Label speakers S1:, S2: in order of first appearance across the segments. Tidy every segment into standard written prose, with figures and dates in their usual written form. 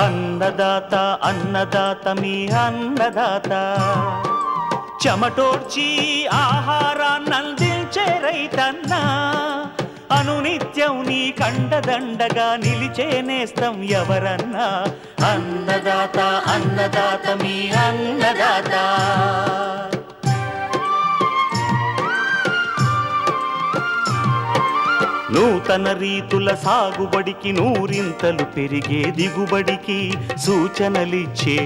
S1: అన్నదాత అన్నదాత మీ అన్నదాత, చెమటోడ్చి ఆహారాన్నందించే రైతన్న, అనునిత్యం నీ కండదండగా నిలిచే నేస్తం ఎవరన్నా. అన్నదాత అన్నదాత మీ అన్నదాత. నూతన రీతుల సాగుబడికి, నూరింతలు పెరిగే దిగుబడికి సూచనలిచ్చే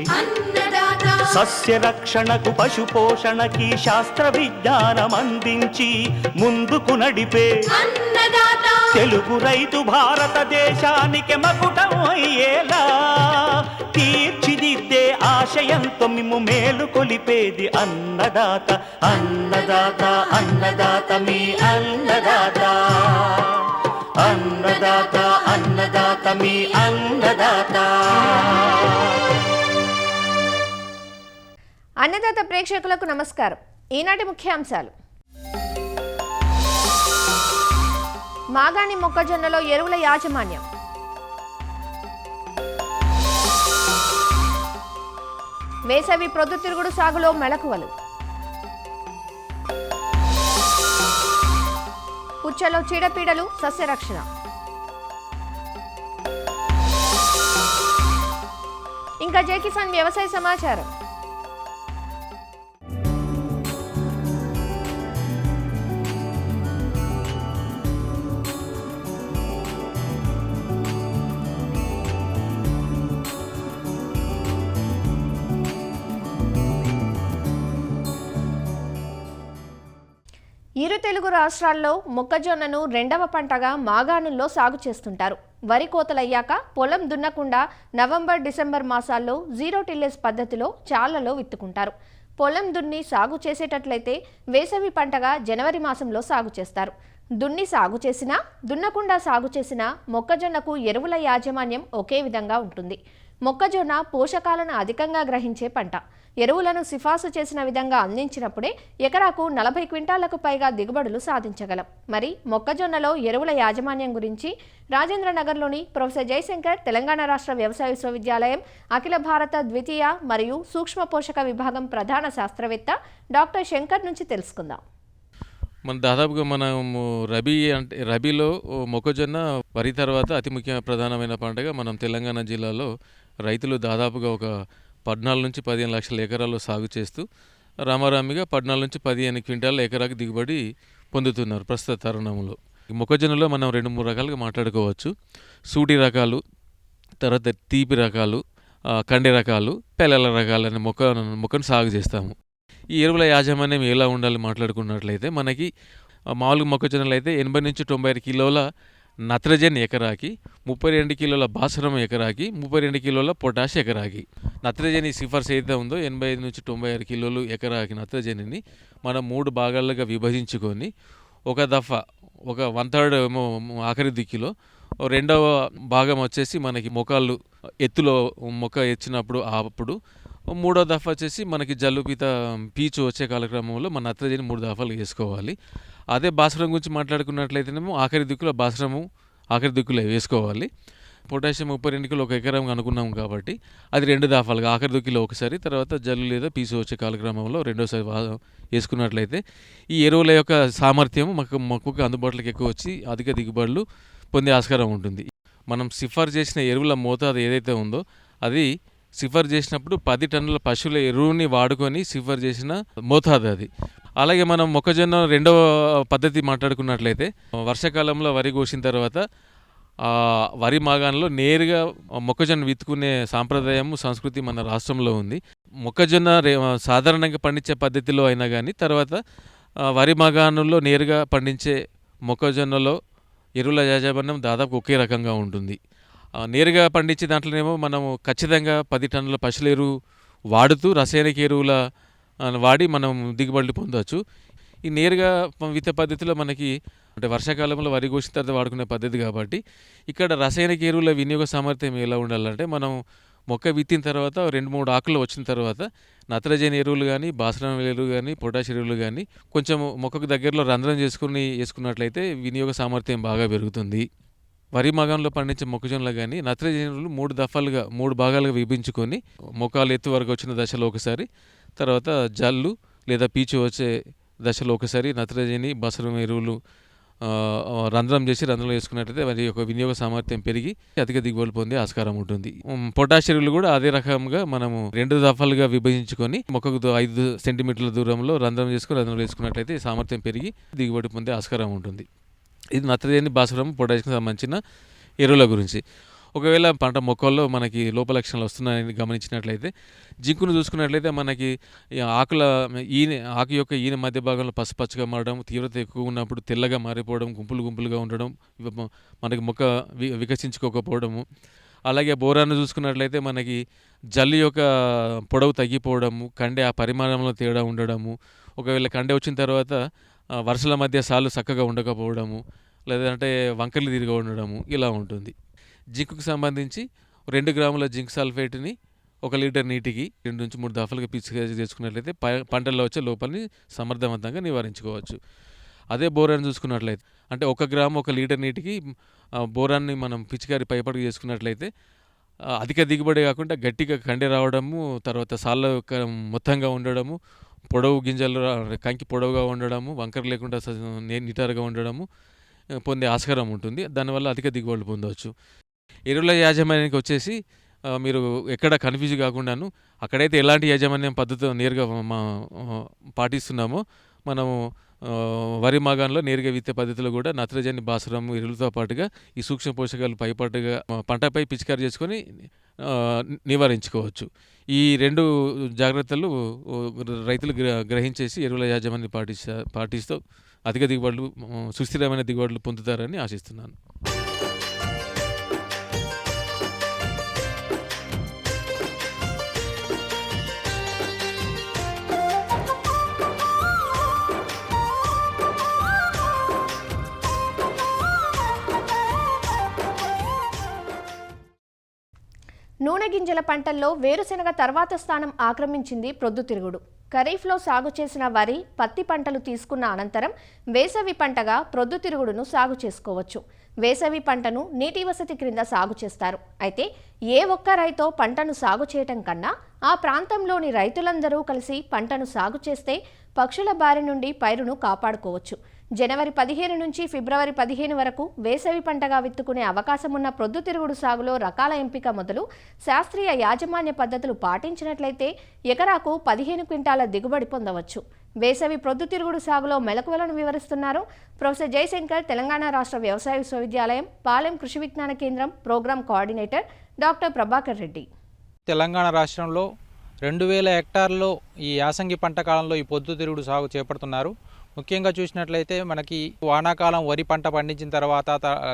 S1: సస్య రక్షణకు, పశు పోషణకి శాస్త్ర విజ్ఞానం అందించి ముందుకు నడిపే తెలుగు రైతు భారతదేశానికి మకుటం అయ్యేలా తీర్చిదిద్దే ఆశయంతో మిమ్ము మేలు కొలిపేది అన్నదాత. అన్నదాత అన్నదాత మీ అన్నదాత. అన్నదాత అన్నదాత మీ అన్నదాత.
S2: అన్నదాత ప్రేక్షకులకు నమస్కారం. ఈనాటి ముఖ్యాంశాలు: మాగాణి మొక్కజొన్నలో ఎరువుల యాజమాన్యం, వేసవి ప్రొద్దుతిరుగుడు సాగులో మెళకువలు, పుచ్చలో చీడపీడలు సస్యరక్షణ, ఇంకా జై కిసాన్ వ్యవసాయ సమాచారం. ఇరు తెలుగు రాష్ట్రాల్లో మొక్కజొన్నను రెండవ పంటగా మాగాణుల్లో సాగు చేస్తుంటారు. వరి కోతలయ్యాక పొలం దున్నకుండా నవంబర్-డిసెంబర్ మాసాల్లో జీరో టిల్లేజ్ పద్ధతిలో చాళ్లలో విత్తుకుంటారు. పొలం దున్ని సాగు చేసేటట్లయితే వేసవి పంటగా జనవరి మాసంలో సాగు చేస్తారు. దున్ని సాగు చేసినా దున్నకుండా సాగు చేసినా మొక్కజొన్నకు ఎరువుల యాజమాన్యం ఒకే విధంగా ఉంటుంది. మొక్కజొన్న పోషకాలను అధికంగా గ్రహించే పంట. ఎరువులను సిఫార్సు చేసిన విధంగా అందించినప్పుడే ఎకరాకు 40 క్వింటాలకు పైగా దిగుబడులు సాధించగలం. మరి మొక్కజొన్నలో ఎరువుల యాజమాన్యం గురించి రాజేంద్రనగర్లోని ప్రొఫెసర్ జయశంకర్ తెలంగాణ రాష్ట్ర వ్యవసాయ విశ్వవిద్యాలయం అఖిల భారత ద్వితీయ మరియు సూక్ష్మ పోషక విభాగం ప్రధాన శాస్త్రవేత్త డాక్టర్ శంకర్ నుంచి తెలుసుకుందాం.
S3: దాదాపుగా మనము రబీలో మొక్కజొన్న వరి తర్వాత అతి ముఖ్య ప్రధానమైన పంటగా మనం తెలంగాణ జిల్లాలో రైతులు దాదాపుగా ఒక 14 నుంచి 15 లక్షల ఎకరాల్లో సాగు చేస్తూ రామారామిగా 14 నుంచి 15 క్వింటాల ఎకరాకు దిగుబడి పొందుతున్నారు ప్రస్తుత తరుణంలో. మొక్కజొన్నలో మనం 2-3 రకాలుగా మాట్లాడుకోవచ్చు. సూటి రకాలు, తర్వాత తీపి రకాలు, కండి రకాలు, పెళ్ళల రకాలు అనే మొక్కను సాగు చేస్తాము. ఈ ఎరువుల యాజమాన్యం ఎలా ఉండాలి మాట్లాడుకున్నట్లయితే మనకి మామూలుగా మొక్కజొన్నలు అయితే 80 నుంచి 90 కిలోల నత్రజని ఎకరాకి, 32 కిలోల భాస్వరం ఎకరాకి, 32 కిలోల పొటాష్ ఎకరాకి. నత్రజని సిఫార్సు అయితే ఉందో 85 నుంచి 96 కిలోలు ఎకరాకి నత్రజనిని మనం 3 భాగాలుగా విభజించుకొని ఒక దఫా ఒక 1/3 ఏమో ఆఖరి దిక్కులో, రెండవ భాగం వచ్చేసి మనకి మొక్కలు ఎత్తులో మొక్క ఎచ్చినప్పుడు అప్పుడు, మూడో దఫా వచ్చేసి మనకి జల్లుపీత పీచు వచ్చే కాలక్రమంలో మన నత్రజని 3 దఫాలు వేసుకోవాలి. అదే భాస్వరం గురించి మాట్లాడుకున్నట్లయితేనేమో ఆఖరి దిక్కులో భాస్వరము ఆఖరి దిక్కులో వేసుకోవాలి. పొటాషియం 32 కిలో ఒక ఎకరం అనుకున్నాం కాబట్టి అది 2 దఫాలుగా ఆఖరి దిక్కులో ఒకసారి, తర్వాత జల్లు లేదా పీచు వచ్చే కాలక్రమంలో రెండోసారి వేసుకున్నట్లయితే ఈ ఎరువుల యొక్క సామర్థ్యం మొక్కకు అందుబాటులోకి ఎక్కువ వచ్చి అధిక దిగుబడులు పొందే ఆస్కారం ఉంటుంది. మనం సిఫార్సు చేసిన ఎరువుల మోతాదు ఏదైతే ఉందో అది సిఫార్సు చేసినప్పుడు 10 టన్నుల పశువుల ఎరువుని వాడుకొని సిఫార్సు చేసిన మోతాదు అది. అలాగే మనం మొక్కజొన్న రెండవ పద్ధతి మాట్లాడుకున్నట్లయితే వర్షాకాలంలో వరి కోసిన తర్వాత వరి మాగాణంలో నేరుగా మొక్కజొన్న విత్తుకునే సాంప్రదాయం సంస్కృతి మన రాష్ట్రంలో ఉంది. మొక్కజొన్న సాధారణంగా పండించే పద్ధతిలో అయినా కానీ తర్వాత వరి మాగాణంలో నేరుగా పండించే మొక్కజొన్నలో ఎరువుల యాజమాన్యం దాదాపు ఒకే రకంగా ఉంటుంది. నేరుగా పండించే దాంట్లోనేమో మనము ఖచ్చితంగా 10 టన్నుల పశువుల ఎరువు వాడుతూ రసాయనిక ఎరువుల వాడి మనం దిగుబడులు పొందవచ్చు. ఈ నేరుగా విత్తే పద్ధతిలో మనకి అంటే వర్షాకాలంలో వరి కోసిన తర్వాత వాడుకునే పద్ధతి కాబట్టి ఇక్కడ రసాయనిక ఎరువుల వినియోగ సామర్థ్యం ఎలా ఉండాలంటే మనం మొక్క విత్తిన తర్వాత 2-3 ఆకులు వచ్చిన తర్వాత నత్రజని ఎరువులు కానీ, భాస్వరం ఎరువులు కానీ, పొటాష్ ఎరువులు కానీ కొంచెం మొక్కకు దగ్గరలో రంధ్రం చేసుకుని వేసుకున్నట్లయితే వినియోగ సామర్థ్యం బాగా పెరుగుతుంది. వరి మాగంలో పండించే మొక్కజొన్నలు కానీ నత్రజని ఎరువులు 3 దఫాలుగా 3 భాగాలుగా విభజించుకొని మొక్కలు ఎత్తు వరకు వచ్చిన దశలో ఒకసారి, తర్వాత జల్లు లేదా పీచు వచ్చే దశలో ఒకసారి నత్రజని బసరం ఎరువులు రంధ్రం చేసి రంధ్రంలో వేసుకున్నట్లయితే వారి యొక్క వినియోగ సామర్థ్యం పెరిగి అధిక దిగుబడులు పొందే ఆస్కారం ఉంటుంది. పొటాష్ ఎరువులు కూడా అదే రకంగా మనము 2 దఫాలుగా విభజించుకొని మొక్కకు 5 సెంటీమీటర్ల దూరంలో రంధ్రం చేసుకుని రంధ్రంలో వేసుకున్నట్లయితే సామర్థ్యం పెరిగి దిగుబడి పొందే ఆస్కారం ఉంటుంది. ఇది నత్రజని భాస్వరం పొటాషియంకి సంబంధించిన ఎరువుల గురించి. ఒకవేళ పంట మొక్కల్లో మనకి లోప లక్షణాలు వస్తున్నాయని గమనించినట్లయితే జింకును చూసుకున్నట్లయితే మనకి ఆకు యొక్క ఈనె మధ్య భాగంలో పసుపచ్చగా మారడం, తీవ్రత ఎక్కువ ఉన్నప్పుడు తెల్లగా మారిపోవడం, గుంపులుగా ఉండడం, మనకి మొక్క వికసించుకోకపోవడము. అలాగే బోరాన్ని చూసుకున్నట్లయితే మనకి జల్లు యొక్క పొడవు తగ్గిపోవడము, కండె ఆ పరిమాణంలో తేడా ఉండడము, ఒకవేళ కండె వచ్చిన తర్వాత వరుసల మధ్య సాలు చక్కగా ఉండకపోవడము, లేదంటే వంకర్లు తిరిగి ఉండడము ఇలా ఉంటుంది. జింకుకు సంబంధించి 2 గ్రాముల జింక్ సల్ఫేట్ని 1 లీటర్ నీటికి 2 నుంచి 3 దఫాలుగా పిచికారీ చేసుకున్నట్లయితే పంటల్లో వచ్చే లోపాలని సమర్థవంతంగా నివారించుకోవచ్చు. అదే బోరాన్ని చూసుకున్నట్లయితే అంటే 1 గ్రాము 1 లీటర్ నీటికి బోరాన్ని మనం పిచికారీ పైపడికి చేసుకున్నట్లయితే అధిక దిగుబడి కాకుండా గట్టిగా కండె రావడము, తర్వాత సాళ్ళ మొత్తంగా ఉండడము, పొడవు గింజలు కంకి పొడవుగా ఉండడము, వంకర లేకుండా నిటారుగా ఉండడము పొందే ఆస్కారం ఉంటుంది. దానివల్ల అధిక దిగుబడులు పొందవచ్చు. ఎరువుల యాజమాన్యానికి వచ్చేసి మీరు ఎక్కడ కన్ఫ్యూజ్ కాకుండాను అక్కడైతే ఎలాంటి యాజమాన్యం పద్ధతి నేరుగా పాటిస్తున్నామో మనము వరి మాగాన్లో నేరుగా విత్తే పద్ధతిలో కూడా నత్రజని భాస్వరం ఎరువులతో పాటుగా ఈ సూక్ష్మ పోషకాలు పైపాటుగా పంటపై పిచికారీ చేసుకొని నివారించుకోవచ్చు. ఈ 2 జాగ్రత్తలు రైతులు గ్రహించేసి ఎరువుల యాజమాన్యం పాటిస్తూ అధిక దిగుబడులు, సుస్థిరమైన దిగుబడులు పొందుతారని ఆశిస్తున్నాను.
S2: నూనె గింజల పంటల్లో వేరుశెనగ తర్వాత స్థానం ఆక్రమించింది ప్రొద్దుతిరుగుడు. ఖరీఫ్లో సాగు చేసిన వరి, పత్తి పంటలు తీసుకున్న అనంతరం వేసవి పంటగా ప్రొద్దుతిరుగుడును సాగు చేసుకోవచ్చు. వేసవి పంటను నీటి వసతి క్రింద సాగు చేస్తారు. అయితే ఏ ఒక్క రైతో పంటను సాగు చేయటం కన్నా ఆ ప్రాంతంలోని రైతులందరూ కలిసి పంటను సాగు చేస్తే పక్షుల బారి నుండి పైరును కాపాడుకోవచ్చు. జనవరి 15 నుంచి ఫిబ్రవరి 15 వరకు వేసవి పంటగా విత్తుకునే అవకాశం ఉన్న ప్రొద్దుతిరుగుడు సాగులో రకాల ఎంపిక మొదలు శాస్త్రీయ యాజమాన్య పద్ధతులు పాటించినట్లయితే ఎకరాకు 15 క్వింటాల దిగుబడి పొందవచ్చు. వేసవి ప్రొద్దుతిరుగుడు సాగులో మెలకువలను వివరిస్తున్నారు ప్రొఫెసర్ జయశంకర్, తెలంగాణ రాష్ట్ర వ్యవసాయ విశ్వవిద్యాలయం Palem Krishi Vignana Kendram program coordinator doctor Prabhakar Reddy.
S4: Telangana రాష్ట్రంలో 2000 హెక్టార్లలో ఈ యాసంగి పంట కాలంలో ఈ పొద్దుతిరుగుడు సాగు చేపడుతున్నారు. ముఖ్యంగా చూసినట్లయితే మనకి వానాకాలం వరి పంట పండించిన తర్వాత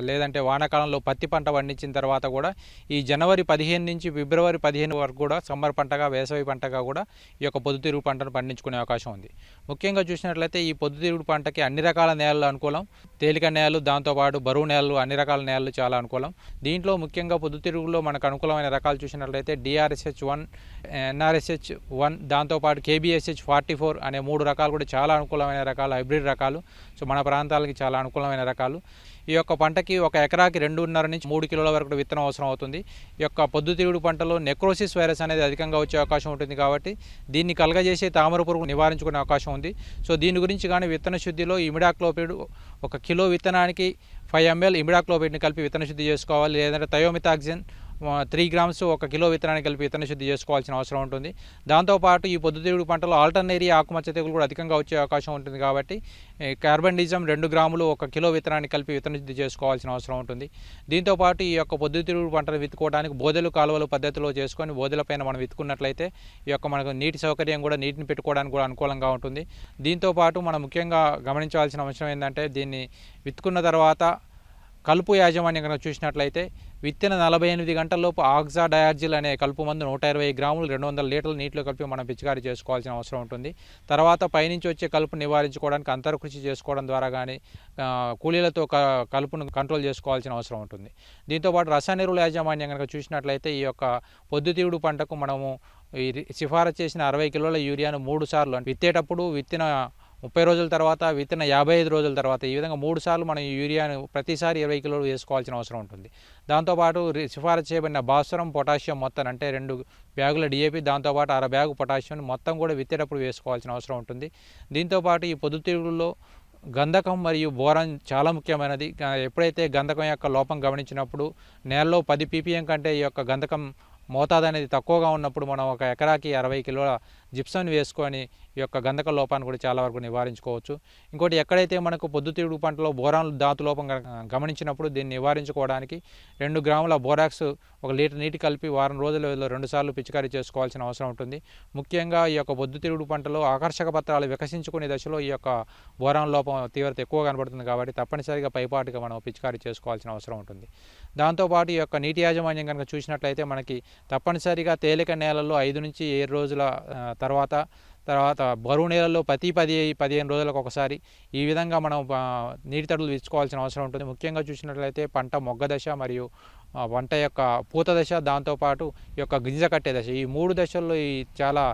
S4: లేదంటే వానాకాలంలో పత్తి పంట పండించిన తర్వాత కూడా ఈ జనవరి 15 నుంచి ఫిబ్రవరి 15 వరకు కూడా సమ్మర్ పంటగా, వేసవి పంటగా కూడా ఈ యొక్క పొద్దుతిరుగుడు పంటను పండించుకునే అవకాశం ఉంది. ముఖ్యంగా చూసినట్లయితే ఈ పొద్దుతిరుగుడు పంటకి అన్ని రకాల నేలలు అనుకూలం. తేలిక నేలలు, దాంతోపాటు బరువు నేలలు, అన్ని రకాల నేలలు చాలా అనుకూలం. దీంట్లో ముఖ్యంగా పొద్దుతిరుగుడులో మనకు అనుకూలమైన రకాలు చూసినట్లయితే DRSH1, NRSH1, దాంతోపాటు KBSH44 అనే 3 రకాలు కూడా చాలా అనుకూలమైన రకాలు, హైబ్రిడ్ రకాలు. సో మన ప్రాంతాలకి చాలా అనుకూలమైన రకాలు. ఈ యొక్క పంటకి ఒక ఎకరాకి 2.5 నుంచి 3 కిలోల వరకు విత్తనం అవసరం అవుతుంది. ఈ యొక్క పొద్దుతిరుగుడు పంటలో నెక్రోసిస్ వైరస్ అనేది అధికంగా వచ్చే అవకాశం ఉంటుంది కాబట్టి దీన్ని కలగజేసే తామర పురుగు నివారించుకునే అవకాశం ఉంది. సో దీని గురించి కానీ విత్తన శుద్ధిలో ఇమిడాక్లోపిడ్ 1 కిలో విత్తనానికి 5 ml ఇమిడాక్లోపిడ్ని కలిపి విత్తన శుద్ధి చేసుకోవాలి. లేదంటే థయోమిథాక్సిన్ 3 grams 1 కిలో విత్తనానికి కలిపి విత్తన శుద్ధి చేసుకోవాల్సిన అవసరం ఉంటుంది. దాంతోపాటు ఈ పొద్దుతిరుగుడు పంటలో ఆల్టర్నేరియా ఆకుమచ్చ తెగులు కూడా అధికంగా వచ్చే అవకాశం ఉంటుంది కాబట్టి కార్బండిజం 2 గ్రాములు 1 కిలో విత్తనానికి కలిపి విత్తన శుద్ధి చేసుకోవాల్సిన అవసరం ఉంటుంది. దీంతోపాటు ఈ యొక్క పొద్దుతిరుగుడు పంటను విత్తుకోవడానికి బోదెలు కాలువలు పద్ధతిలో చేసుకొని బోదెలపైన మనం విత్తుకున్నట్లయితే ఈ యొక్క మనకు నీటి సౌకర్యం కూడా, నీటిని పెట్టుకోవడానికి కూడా అనుకూలంగా ఉంటుంది. దీంతోపాటు మనం ముఖ్యంగా గమనించవలసిన అంశం ఏంటంటే దీన్ని విత్తుకున్న తర్వాత కలుపు యాజమాన్యం కనుక చూసినట్లయితే విత్తిన 48 గంటల్లోపు ఆక్సాడయార్జిల్ అనే కలుపు మందు 120 గ్రాములు 200 లీటర్ల నీటిలో కలిపి మనం పిచికారీ చేసుకోవాల్సిన అవసరం ఉంటుంది. తర్వాత పైనుంచి వచ్చే కలుపు నివారించుకోవడానికి అంతర్కృషి చేసుకోవడం ద్వారా కానీ కూలీలతో కలుపును కంట్రోల్ చేసుకోవాల్సిన అవసరం ఉంటుంది. దీంతోపాటు రసాయన ఎరువుల యాజమాన్యం కనుక చూసినట్లయితే ఈ యొక్క పొద్దుతిరుగుడు పంటకు మనము సిఫారసు చేసిన 60 కిలోల యూరియాను 3 సార్లు విత్తేటప్పుడు, విత్తిన 30 రోజుల తర్వాత, విత్తిన 55 రోజుల తర్వాత, ఈ విధంగా 3 సార్లు మనం ఈ యూరియాను ప్రతిసారి 20 కిలోలు వేసుకోవాల్సిన అవసరం ఉంటుంది. దాంతోపాటు సిఫారసు చేయబడిన భాస్వరం, పొటాషియం మొత్తం అంటే 2 బ్యాగుల డిఏపి, దాంతోపాటు 1/2 బ్యాగు పొటాషియం మొత్తం కూడా విత్తేటప్పుడు వేసుకోవాల్సిన అవసరం ఉంటుంది. దీంతోపాటు ఈ పొద్దుతిరుగుడులో గంధకం మరియు బోరాన్ చాలా ముఖ్యమైనది. ఎప్పుడైతే గంధకం యొక్క లోపం గమనించినప్పుడు నేలలో 10 ppm కంటే ఈ యొక్క గంధకం మోతాదు అనేది తక్కువగా ఉన్నప్పుడు మనం ఒక ఎకరాకి 60 కిలోల జిప్సన్ వేసుకొని ఈ యొక్క గంధక లోపాన్ని కూడా చాలా వరకు నివారించుకోవచ్చు. ఇంకోటి, ఎక్కడైతే మనకు పొద్దుతిరుగుడు పంటలో బోరాన్ ధాతు లోపం గమనించినప్పుడు దీన్ని నివారించుకోవడానికి 2 గ్రాముల బోరాక్స్ 1 లీటర్ నీటి కలిపి వారం రోజుల 2 సార్లు పిచికారీ చేసుకోవాల్సిన అవసరం ఉంటుంది. ముఖ్యంగా ఈ యొక్క పొద్దుతిరుగుడు పంటలో ఆకర్షక పత్రాలు వికసించుకునే దశలో ఈ యొక్క బోరాన్ లోపం తీవ్రత ఎక్కువ కనబడుతుంది కాబట్టి తప్పనిసరిగా పైపాటుగా మనం పిచికారీ చేసుకోవాల్సిన అవసరం ఉంటుంది. దాంతోపాటు ఈ యొక్క నీటి యాజమాన్యం కనుక చూసినట్లయితే మనకి తప్పనిసరిగా తేలిక నేలల్లో 5 నుంచి 7 రోజుల తర్వాత బరువు నేలల్లో ప్రతి 10-15 రోజులకు ఒకసారి ఈ విధంగా మనం నీటి తడులు ఇచ్చుకోవాల్సిన అవసరం ఉంటుంది. ముఖ్యంగా చూసినట్లయితే పంట మొగ్గ దశ మరియు పంట యొక్క పూత దశ, దాంతోపాటు ఈ యొక్క గింజ కట్టే దశ, ఈ 3 దశల్లో ఈ చాలా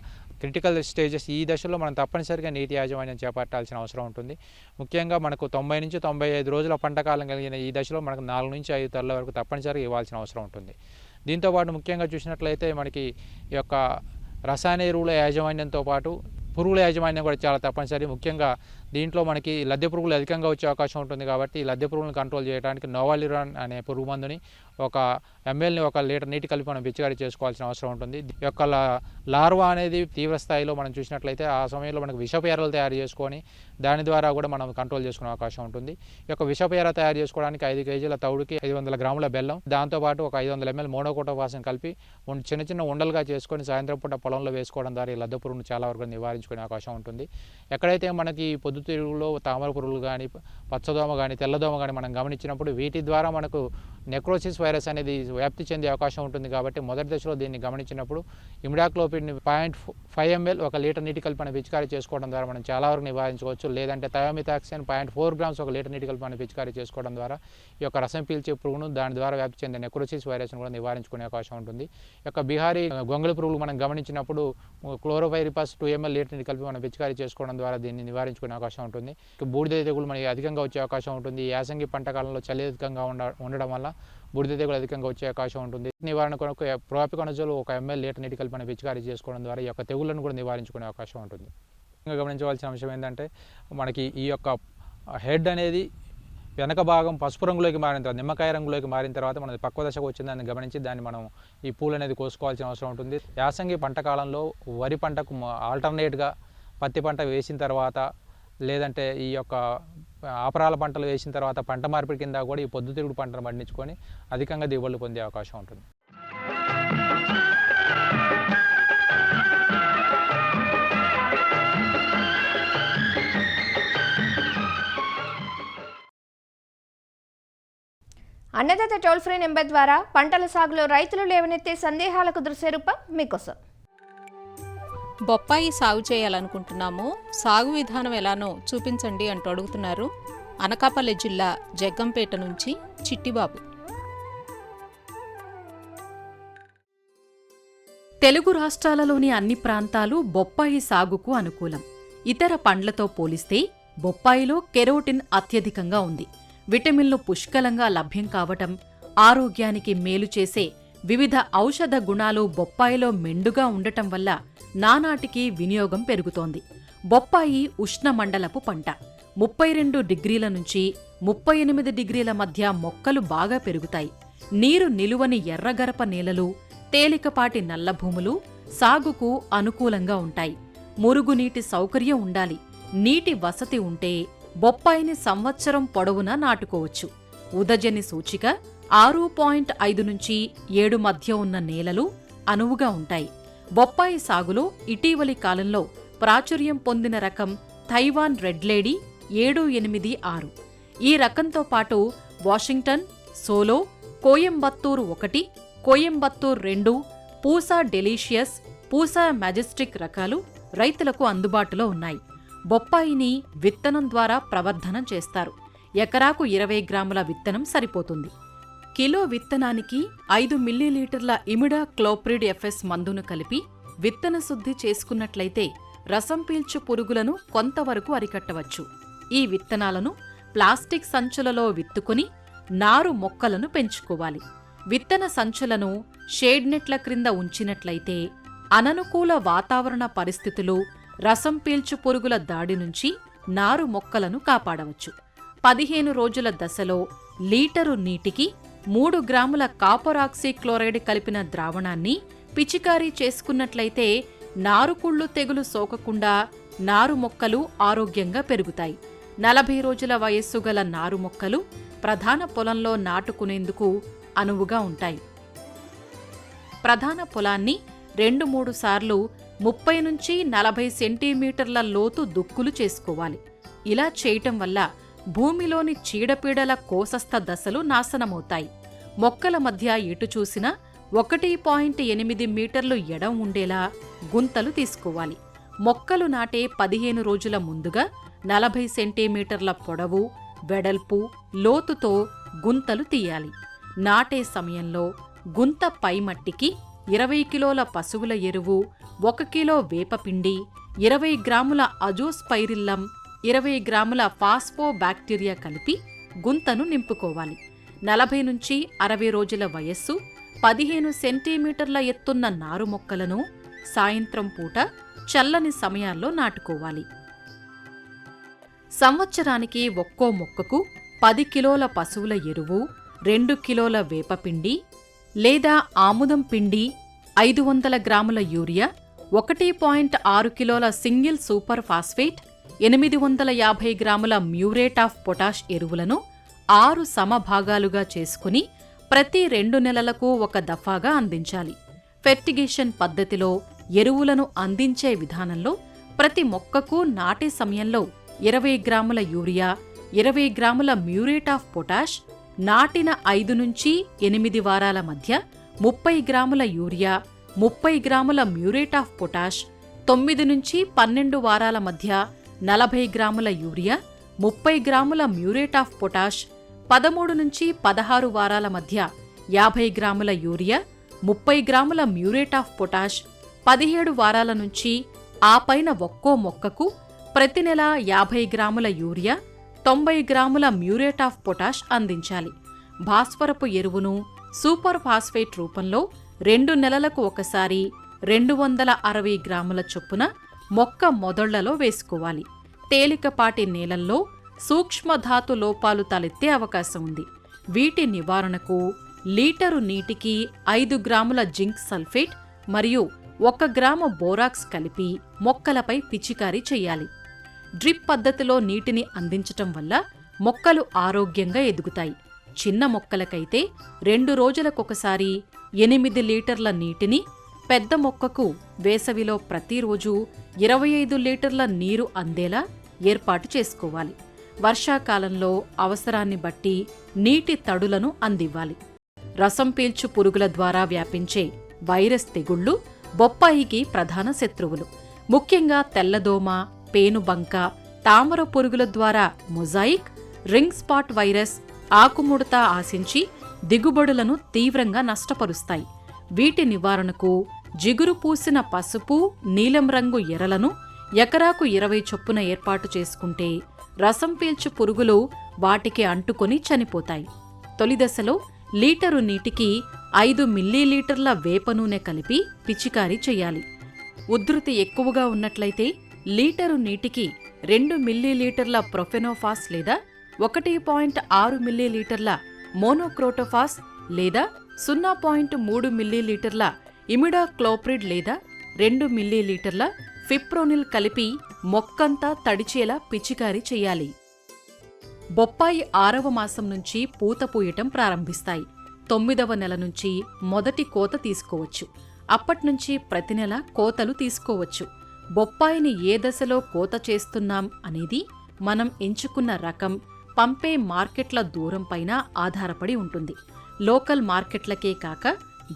S4: క్రిటికల్ స్టేజెస్. ఈ దశలో మనం తప్పనిసరిగా నీటి యాజమాన్యం చేపట్టాల్సిన అవసరం ఉంటుంది. ముఖ్యంగా మనకు 90 నుంచి 95 రోజుల పంట కాలం కలిగిన ఈ దశలో మనకు 4 నుంచి 5 తరల వరకు తప్పనిసరిగా ఇవ్వాల్సిన అవసరం ఉంటుంది. దీంతోపాటు ముఖ్యంగా చూసినట్లయితే మనకి ఈ యొక్క రసాయన ఎరువుల యాజమాన్యంతో పాటు పురుగుల యాజమాన్యం కూడా చాలా తప్పనిసరి. ముఖ్యంగా దీంట్లో మనకి లద్దె పురుగులు అధికంగా వచ్చే అవకాశం ఉంటుంది కాబట్టి లద్దె పురుగులను కంట్రోల్ చేయడానికి నోవాలిరాన్ అనే పురుగు మందుని 1 mlని 1 లీటర్ నీటి కలిపి మనం పిచికారీ చేసుకోవాల్సిన అవసరం ఉంటుంది. ఈ యొక్క లార్వా అనేది తీవ్ర స్థాయిలో మనం చూసినట్లయితే ఆ సమయంలో మనకు విషపు ఎర్రలు తయారు చేసుకొని దాని ద్వారా కూడా మనం కంట్రోల్ చేసుకునే అవకాశం ఉంటుంది. ఈ యొక్క విషపు ఎర్ర తయారు చేసుకోవడానికి 5 కేజీల తవుడుకి 500 గ్రాముల బెల్లం, దాంతోపాటు 500 ml మోనోకోటోఫాసం కలిపి చిన్న చిన్న ఉండలుగా చేసుకొని సాయంత్రం పూట పొలంలో వేసుకోవడం ద్వారా ఈ లద్దె పురుగును చాలా వరకు నివారించుకునే అవకాశం ఉంటుంది. ఎక్కడైతే మనకి పొద్దుతిరుగులో తామర పురుగులు కానీ, పచ్చదోమ కానీ, తెల్లదోమ కానీ మనం గమనించినప్పుడు వీటి ద్వారా మనకు నెక్రోసిస్ వైరస్ అనేది వ్యాప్తి చెందే అవకాశం ఉంటుంది కాబట్టి మొదటి దశలో దీన్ని గమనించినప్పుడు ఇమిడాక్లోపిడ్ని 0.5 ml 1 లీటర్ నీటి కలిపి పిచికారీ చేసుకోవడం ద్వారా మనం చాలా వరకు నివారించుకోవచ్చు. లేదంటే థయోమిథాక్సిన్ 0.4 grams 1 లీటర్ నీటి కలిపి పిచికారీ చేసుకోవడం ద్వారా ఈ యొక్క రసం పీల్చే పురుగును దాని ద్వారా వ్యాప్తి చెందే నెక్రోసిస్ వైరస్ను కూడా నివారించుకునే అవకాశం ఉంటుంది. ఈ యొక్క బీహారీ గొంగళి పురుగులు మనం గమనించినప్పుడు క్లోరోపైరిపాస్ 2 ml లీటర్ నీటి కలిపి మనం పిచికారీ చేసుకోవడం ద్వారా దీన్ని నివారించుకునే అవకాశం ఉంటుంది. బూడిద తెగులు మనకి అధికంగా వచ్చే అవకాశం ఉంటుంది. యాసంగి పంట కాలంలో చలి అధికంగా ఉండడం వల్ల బూడిద తెగులు అధికంగా వచ్చే అవకాశం ఉంటుంది. నివారణ కొరకు ప్రోపికొనజోల్ 1 ml లీటర్ నీటి కలిపి పిచికారీ చేసుకోవడం ద్వారా ఈ యొక్క తెగుళ్లను కూడా నివారించుకునే అవకాశం ఉంటుంది. గమనించవలసిన అంశం ఏంటంటే మనకి ఈ యొక్క హెడ్ అనేది వెనక భాగం పసుపు రంగులోకి మారిన తర్వాత, నిమ్మకాయ రంగులోకి మారిన తర్వాత మనది పక్వ దశకు వచ్చిందని గమనించి దాన్ని మనం ఈ పూలు అనేది కోసుకోవాల్సిన అవసరం ఉంటుంది. యాసంగి పంట కాలంలో వరి పంటకు ఆల్టర్నేట్గా పత్తి పంట వేసిన తర్వాత లేదంటే ఈ యొక్క ఆపరాల పంటలు వేసిన తర్వాత పంట మార్పిడి కింద కూడా ఈ పొద్దుతిరుగుడు పంటను పండించుకొని అధికంగా దిగుబడులు పొందే అవకాశం ఉంటుంది.
S2: అన్నదాత టోల్ ఫ్రీ నెంబర్ ద్వారా పంటల సాగులో రైతులు లేవనెత్తే సందేహాలకు దృశ్య రూపం మీకోసం.
S5: బొప్పాయి సాగు చేయాలనుకుంటున్నాము, సాగు విధానం ఎలానో చూపించండి అంటూ అడుగుతున్నారు అనకాపల్లి జిల్లా జగ్గంపేట నుంచి చిట్టిబాబు.
S6: తెలుగు రాష్ట్రాలలోని అన్ని ప్రాంతాలు బొప్పాయి సాగుకు అనుకూలం. ఇతర పండ్లతో పోలిస్తే బొప్పాయిలో కెరోటిన్ అత్యధికంగా ఉంది. విటమిన్లు పుష్కలంగా లభ్యం కావటం, ఆరోగ్యానికి మేలు చేసే వివిధ ఔషధ గుణాలు బొప్పాయిలో మెండుగా ఉండటం వల్ల నానాటికి వినియోగం పెరుగుతోంది. బొప్పాయి ఉష్ణమండలపు పంట. 32 డిగ్రీల నుంచి 38 డిగ్రీల మధ్య మొక్కలు బాగా పెరుగుతాయి. నీరు నిలువని ఎర్రగరప నేలలు, తేలికపాటి నల్లభూములు సాగుకు అనుకూలంగా ఉంటాయి. మురుగునీటి సౌకర్యం ఉండాలి. నీటి వసతి ఉంటే బొప్పాయిని సంవత్సరం పొడవునా నాటుకోవచ్చు. ఉదజని సూచిక 6.5 నుంచి 7 మధ్య ఉన్న నేలలు అనువుగా ఉంటాయి. బొప్పాయి సాగులో ఇటీవలి కాలంలో ప్రాచుర్యం పొందిన రకం థైవాన్ రెడ్ లేడీ 786. ఈ రకంతో పాటు Washington, solo, Coimbatore 1, Coimbatore 2, Pusa delicious, Pusa majestic రకాలు రైతులకు అందుబాటులో ఉన్నాయి. బొప్పాయిని విత్తనం ద్వారా ప్రవర్ధనం చేస్తారు. ఎకరాకు 20 గ్రాముల విత్తనం సరిపోతుంది. కిలో విత్తనానికి 5 మిల్లీలీటర్ల ఇమిడా క్లోప్రిడ్ FS మందును కలిపి విత్తన శుద్ధి చేసుకున్నట్లయితే రసం పీల్చు పురుగులను కొంతవరకు అరికట్టవచ్చు. ఈ విత్తనాలను ప్లాస్టిక్ సంచులలో విత్తుకుని నారు మొక్కలను పెంచుకోవాలి. విత్తన సంచులను షేడ్ నెట్ల క్రింద ఉంచినట్లయితే అననుకూల వాతావరణ పరిస్థితులు, రసం పీల్చు పురుగుల దాడి నుంచి నారు మొక్కలను కాపాడవచ్చు. 15 రోజుల దశలో లీటరు నీటికి 3 గ్రాముల కాపర్ ఆక్సీక్లోరైడ్ కలిపిన ద్రావణాన్ని పిచికారీ చేసుకున్నట్లయితే నారుకుళ్ళు తెగులు సోకకుండా నారు మొక్కలు ఆరోగ్యంగా పెరుగుతాయి. 40 రోజుల వయస్సు గల నారు మొక్కలు ప్రధాన పొలంలో నాటుకునేందుకు అనువుగా ఉంటాయి. ప్రధాన పొలాన్ని 2-3 సార్లు 30 నుంచి 40 సెంటీమీటర్ల లోతు దుక్కులు చేసుకోవాలి. ఇలా చేయటం వల్ల భూమిలోని చీడపీడల కోసస్థ దశలు నాశనమవుతాయి. మొక్కల మధ్య ఎటు చూసినా 1.8 మీటర్లు ఎడం ఉండేలా గుంతలు తీసుకోవాలి. మొక్కలు నాటే 15 రోజుల ముందుగా 40 సెంటీమీటర్ల పొడవు, వెడల్పు, లోతుతో గుంతలు తీయాలి. నాటే సమయంలో గుంత పై మట్టికి 20 కిలోల పశువుల ఎరువు, 1 కిలో వేపపిండి, 20 గ్రాముల అజోస్పైరిల్లం, 20 గ్రాముల ఫాస్ఫోబాక్టీరియా కలిపి గుంతను నింపుకోవాలి. 40 నుంచి 60 రోజుల వయస్సు, 15 సెంటీమీటర్ల ఎత్తున్న నారు మొక్కలను సాయంత్రం పూట చల్లని సమయాల్లో నాటుకోవాలి. సంవత్సరానికి ఒక్కో మొక్కకు 10 కిలోల పశువుల ఎరువు, 2 కిలోల వేపపిండి లేదా ఆముదం పిండి, 500 గ్రాముల యూరియా, 1.6 కిలోల సింగిల్ సూపర్ ఫాస్ఫేట్, 850 గ్రాముల మ్యూరేట్ ఆఫ్ పొటాష్ ఎరువులను 6 సమభాగాలుగా చేసుకుని ప్రతి 2 నెలలకు ఒక దఫాగా అందించాలి. ఫెర్టిగేషన్ పద్ధతిలో ఎరువులను అందించే విధానంలో ప్రతి మొక్కకు నాటే సమయంలో 20 గ్రాముల యూరియా, 20 గ్రాముల మ్యూరేట్ ఆఫ్ పొటాష్, నాటిన 5 నుంచి 8 వారాల మధ్య 30 గ్రాముల యూరియా, 30 గ్రాముల మ్యూరేట్ ఆఫ్ పొటాష్, 9 నుంచి 12 వారాల మధ్య 40 గ్రాముల యూరియా, 30 గ్రాముల మ్యూరేట్ ఆఫ్ పొటాష్, 13 నుంచి 16 వారాల మధ్య 50 గ్రాముల యూరియా, 30 గ్రాముల మ్యూరేట్ ఆఫ్ పొటాష్, 17 వారాల నుంచి ఆ పైన ఒక్కో మొక్కకు ప్రతి నెల 50 గ్రాముల యూరియా, 90 గ్రాముల మ్యూరేట్ ఆఫ్ పొటాష్ అందించాలి. భాస్వరపు ఎరువును సూపర్ ఫాస్ఫేట్ రూపంలో 2 నెలలకు ఒకసారి 260 గ్రాముల చొప్పున మొక్క మొదళ్లలో వేసుకోవాలి. తేలికపాటి నేలల్లో సూక్ష్మధాతు లోపాలు తలెత్తే అవకాశం ఉంది. వీటి నివారణకు లీటరు నీటికి 5 గ్రాముల జింక్ సల్ఫేట్ మరియు 1 గ్రాము బోరాక్స్ కలిపి మొక్కలపై పిచికారీ చెయ్యాలి. డ్రిప్ పద్ధతిలో నీటిని అందించటం వల్ల మొక్కలు ఆరోగ్యంగా ఎదుగుతాయి. చిన్న మొక్కలకైతే 2 రోజులకొకసారి 8 లీటర్ల నీటిని, పెద్ద మొక్కకు వేసవిలో ప్రతిరోజు 25 లీటర్ల నీరు అందేలా ఏర్పాటు చేసుకోవాలి. వర్షాకాలంలో అవసరాన్ని బట్టి నీటి తడులను అందివ్వాలి. రసం పీల్చు పురుగుల ద్వారా వ్యాపించే వైరస్ తెగుళ్లు బొప్పాయికి ప్రధాన శత్రువులు. ముఖ్యంగా తెల్లదోమ, పేనుబంక, తామర పురుగుల ద్వారా మొజాయిక్, రింగ్ స్పాట్ వైరస్, ఆకుముడత ఆశించి దిగుబడులను తీవ్రంగా నష్టపరుస్తాయి. వీటి నివారణకు జిగురు పూసిన పసుపు, నీలం రంగు ఎరలను ఎకరాకు 20 చొప్పున ఏర్పాటు చేసుకుంటే రసం పీల్చు పురుగులు వాటికి అంటుకొని చనిపోతాయి. తొలి దశలో లీటరు నీటికి 5 మిల్లీలీటర్ల వేప నూనె కలిపి పిచికారీ చెయ్యాలి. ఉధృతి ఎక్కువగా ఉన్నట్లయితే లీటరు నీటికి 2 మిల్లీలీటర్ల ప్రొఫెనోఫాస్ లేదా 1.6 మిల్లీలీటర్ల మోనోక్రోటోఫాస్ లేదా 0.3 మిల్లీలీటర్ల ఇమిడాక్లోప్రిడ్ లేదా 2 మిల్లీలీటర్ల ఫిప్రోనిల్ కలిపి మొక్కంతా తడిచేలా పిచికారీ చెయ్యాలి. బొప్పాయి 6వ మాసం నుంచి పూత పూయటం ప్రారంభిస్తాయి. 9వ నెల నుంచి మొదటి కోత తీసుకోవచ్చు. అప్పట్నుంచి ప్రతి నెల కోతలు తీసుకోవచ్చు. బొప్పాయిని ఏ దశలో కోత చేస్తున్నాం అనేది మనం ఎంచుకున్న రకం, పంపే మార్కెట్ల దూరం పైన ఆధారపడి ఉంటుంది. లోకల్ మార్కెట్లకే కాక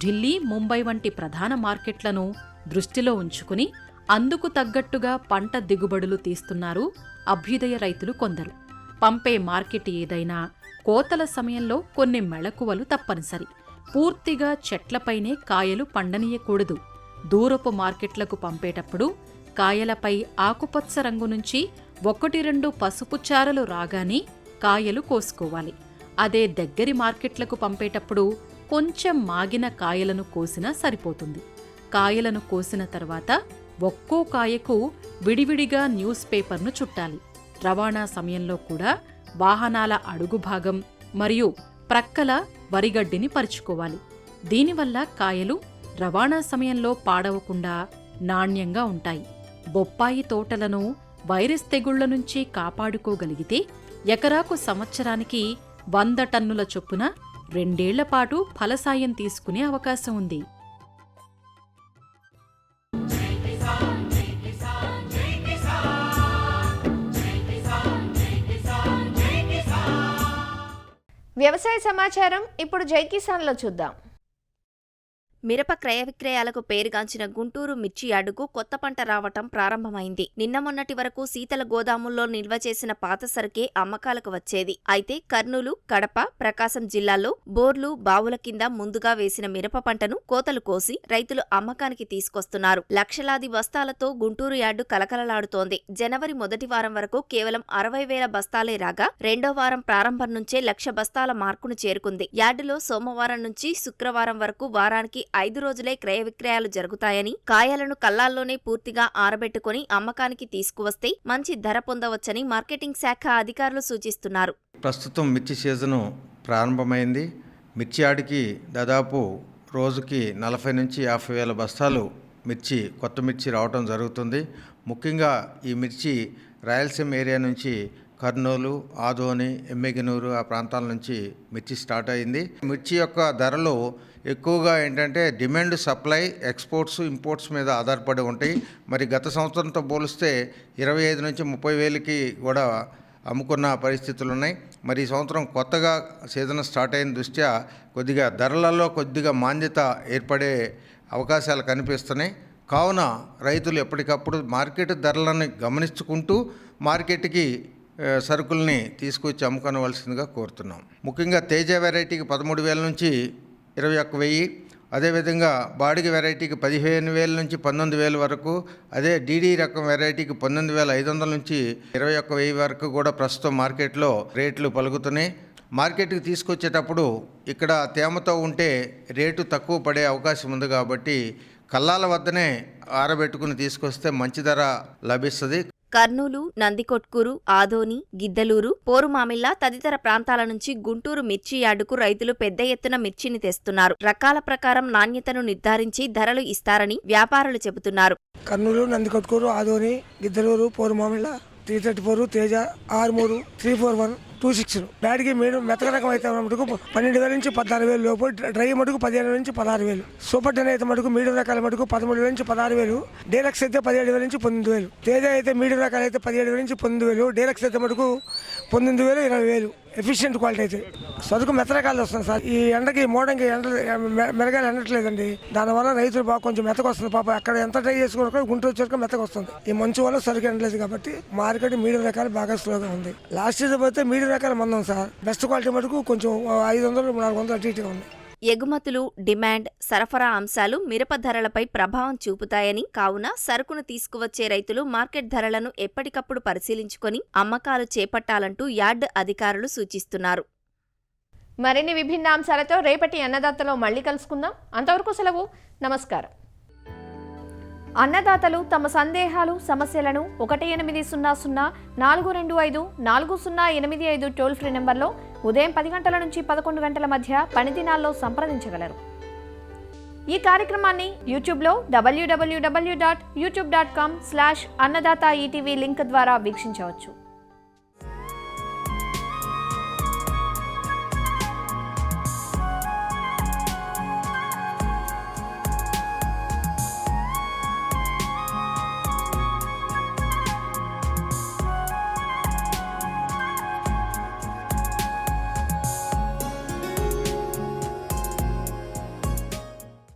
S6: ఢిల్లీ, ముంబై వంటి ప్రధాన మార్కెట్లను దృష్టిలో ఉంచుకుని అందుకు తగ్గట్టుగా పంట దిగుబడులు తీస్తున్నారు అభ్యుదయ రైతులు కొందరు. పంపే మార్కెట్ ఏదైనా కోతల సమయంలో కొన్ని మెళకువలు తప్పనిసరి. పూర్తిగా చెట్లపైనే కాయలు పండనీయకూడదు. దూరపు మార్కెట్లకు పంపేటప్పుడు కాయలపై ఆకుపచ్చ రంగు నుంచి 1-2 పసుపు చారలు రాగానే కాయలు కోసుకోవాలి. అదే దగ్గరి మార్కెట్లకు పంపేటప్పుడు కొంచెం మాగిన కాయలను కోసినా సరిపోతుంది. కాయలను కోసిన తర్వాత ఒక్కో కాయకు విడివిడిగా న్యూస్ పేపర్ను చుట్టాలి. రవాణా సమయంలో కూడా వాహనాల అడుగు భాగం మరియు ప్రక్కల వరిగడ్డిని పరుచుకోవాలి. దీనివల్ల కాయలు రవాణా సమయంలో పాడవకుండా నాణ్యంగా ఉంటాయి. బొప్పాయి తోటలను వైరస్ తెగుళ్ల నుంచి కాపాడుకోగలిగితే ఎకరాకు సంవత్సరానికి 100 టన్నుల చొప్పున 2 ఏళ్ల పాటు ఫలసాయం తీసుకునే అవకాశం ఉంది.
S2: వ్యవసాయ సమాచారం ఇప్పుడు జై కిసాన్లో చూద్దాం.
S7: మిరప క్రయ విక్రయాలకు పేరుగాంచిన గుంటూరు మిర్చి యార్డుకు కొత్త పంట రావటం ప్రారంభమైంది. నిన్న మొన్నటి వరకు శీతల గోదాముల్లో నిల్వ చేసిన పాత సరుకే అమ్మకాలకు వచ్చేది. అయితే కర్నూలు, కడప, ప్రకాశం జిల్లాల్లో బోర్లు, బావుల కింద ముందుగా వేసిన మిరప పంటను కోతలు కోసి రైతులు అమ్మకానికి తీసుకొస్తున్నారు. లక్షలాది బస్తాలతో గుంటూరు యార్డు కలకలలాడుతోంది. జనవరి మొదటి వారం వరకు కేవలం 60,000 బస్తాలే రాగా రెండో వారం ప్రారంభం నుంచే 1,00,000 బస్తాల మార్కును చేరుకుంది. యార్డులో సోమవారం నుంచి శుక్రవారం వరకు వారానికి 5 రోజులే క్రయ విక్రయాలు జరుగుతాయని, కాయలను కల్లాల్లోనే పూర్తిగా ఆరబెట్టుకుని అమ్మకానికి తీసుకువస్తే మంచి ధర పొందవచ్చని మార్కెటింగ్ శాఖ అధికారులు సూచిస్తున్నారు.
S8: ప్రస్తుతం మిర్చి సీజను ప్రారంభమైంది. మిర్చి యార్డుకి దాదాపు రోజుకి 40 నుంచి 50,000 బస్తాలు మిర్చి, కొత్త మిర్చి రావడం జరుగుతుంది. ముఖ్యంగా ఈ మిర్చి రాయలసీమ ఏరియా నుంచి కర్నూలు, ఆదోని, ఎమ్మెగనూరు ఆ ప్రాంతాల నుంచి మిర్చి స్టార్ట్ అయింది. మిర్చి యొక్క ధరలు ఎక్కువగా ఏంటంటే డిమాండ్, సప్లై, ఎక్స్పోర్ట్స్, ఇంపోర్ట్స్ మీద ఆధారపడి ఉంటాయి. మరి గత సంవత్సరంతో పోలిస్తే 25 నుంచి 30 వేలకి కూడా అమ్ముకున్న పరిస్థితులు ఉన్నాయి. మరి ఈ సంవత్సరం కొత్తగా సీజన్ స్టార్ట్ అయిన దృష్ట్యా కొద్దిగా ధరలలో కొద్దిగా మాంద్యత ఏర్పడే అవకాశాలు కనిపిస్తున్నాయి. కావున రైతులు ఎప్పటికప్పుడు మార్కెట్ ధరలను గమనించుకుంటూ మార్కెట్కి సరుకుల్ని తీసుకొచ్చి అమ్ముకోవలసిందిగా కోరుతున్నాం. ముఖ్యంగా తేజ వెరైటీకి 13,000 నుంచి 21,000, అదేవిధంగా బాడిగ వెరైటీకి 15,000 నుంచి 19,000 వరకు, అదే డీడీ రకం వెరైటీకి 19,500 నుంచి 21,000 వరకు కూడా ప్రస్తుతం మార్కెట్లో రేట్లు పలుకుతున్నాయి. మార్కెట్కి తీసుకొచ్చేటప్పుడు ఇక్కడ తేమతో ఉంటే రేటు తక్కువ పడే అవకాశం ఉంది కాబట్టి కల్లాల వద్దనే ఆరబెట్టుకుని తీసుకొస్తే మంచి ధర లభిస్తుంది.
S7: కర్నూలు, నందికొట్కూరు, ఆదోని, గిద్దలూరు, పోరుమామిళ్ల తదితర ప్రాంతాల నుంచి గుంటూరు మిర్చి యార్డుకు రైతులు పెద్ద ఎత్తున మిర్చిని తెస్తున్నారు. రకాల ప్రకారం నాణ్యతను నిర్ధారించి ధరలు ఇస్తారని వ్యాపారులు చెబుతున్నారు.
S9: కర్నూలు, నందికొట్కూరు, ఆదోని, గిద్దలూరు, పోరుమామిళ్ల 334, తేజ 63, 341, 26. బ్యాడ్కి మీడియం మెత్తక రకం అయితే మటుకు 12,000 నుంచి 14,000 లోపు, డ్రై మటుకు 15,000 నుంచి 16,000, సూపర్ టెన్ అయితే మటుకు మీడియం రకాల మటుకు 13,000 నుంచి 16,000, డీలక్స్ అయితే 17,000 నుంచి 19,000, తేజ అయితే మీడియం రకాలు అయితే 17,000 నుంచి 19,000, డీలక్స్ అయితే మటుకు 19,000, 20,000. ఎఫిషియెంట్ క్వాలిటీ అయితే సరుకు మెత్త రకాలు వస్తుంది సార్. ఈ ఎండకి మోడంకి మెరగాయలు ఎండట్లేదండి. దానివల్ల రైతులు బాగా కొంచెం మెత్తకు వస్తుంది. పాప అక్కడ ఎంత ట్రై చేసుకున్నా గుంటూరు వచ్చాక మెత్తకు వస్తుంది. ఈ మంచు వల్ల సరుకు ఎండలేదు కాబట్టి మార్కెట్ మీడియం రకాలు బాగా స్లోగా ఉంది. లాస్ట్ సీజన్ పోతే మీడియం రకాలు మందం సార్. బెస్ట్ క్వాలిటీ మటుకు కొంచెం 500, 400 అటు ఇటుగా ఉంది.
S7: ఎగుమతులు, డిమాండ్, సరఫరా అంశాలు మిరప ధరలపై ప్రభావం చూపుతాయని, కావున సరుకును తీసుకువచ్చే రైతులు మార్కెట్ ధరలను ఎప్పటికప్పుడు పరిశీలించుకొని అమ్మకాలు చేపట్టాలంటూ యార్డ్ అధికారులు సూచిస్తున్నారు.
S2: మరిన్ని విభిన్న అంశాలతో రేపటి అన్నదాతలో మళ్ళీ కలుసుకుందాం. అంతవరకు సెలవు. నమస్కారం. అన్నదాతలు తమ సందేహాలు, సమస్యలను 1800-425-4085 టోల్ ఫ్రీ నెంబర్లో ఉదయం 10 గంటల నుంచి 11 గంటల మధ్య పని దినాల్లో సంప్రదించగలరు. ఈ కార్యక్రమాన్ని యూట్యూబ్లో www.youtube.com/annadaata ETV లింక్ ద్వారా వీక్షించవచ్చు.